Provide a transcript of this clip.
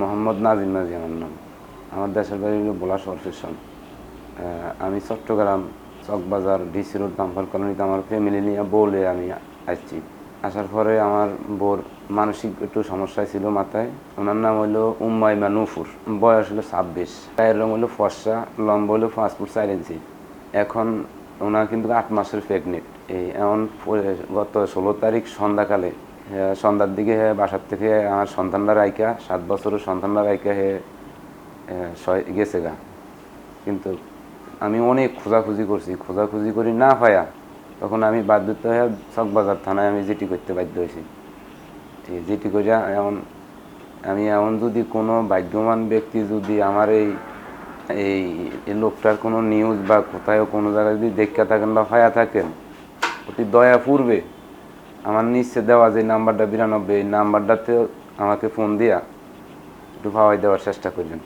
মোহাম্মদ নাজিম মাঝি আমার নাম। আমার দেশের বাড়ি হলো ভোলা শহর স্টেশন। আমি চট্টগ্রাম চকবাজার ডিসি রোড দামফল কলোনিতে আমার ফ্যামিলি নিয়ে বলে আমি আসছি। আসার পরে আমার বোর মানসিক একটু সমস্যা ছিল মাথায়। ওনার নাম হলো উম্মাইমা নুফুর, বয়স হলো 26, গায়ের রং হলো ফর্সা, লম্বা হলো 5 ফুট 4 ইঞ্চি। এখন ওনার কিন্তু 8 মাসের প্রেগনেন্ট। এমন গত 16 তারিখ সন্ধ্যাকালে সন্ধ্যার দিকে বাসার থেকে আমার সন্তানরা রাইকা 7 বছরের সন্তানরা রাইকা গেছে গা। কিন্তু আমি অনেক খোঁজাখুঁজি করছি, খোঁজাখুঁজি করি না পায়া তখন আমি বাধ্যত হয়ে চকবাজার থানায় আমি জিটি করতে বাধ্য হয়েছি। জিটি করিয়া এমন যদি কোনো ভাগ্যবান ব্যক্তি যদি আমার এই লোকটার কোনো নিউজ বা কোথাও কোনো জায়গায় যদি দেখা থাকেন বা পায়া থাকেন, অতি দয়া পূর্বে আমার নিচে দেওয়া যে নাম্বারটা 92, এই নাম্বারটাতে আমাকে ফোন দিয়া একটু পাওয়াই দেওয়ার চেষ্টা করবেন।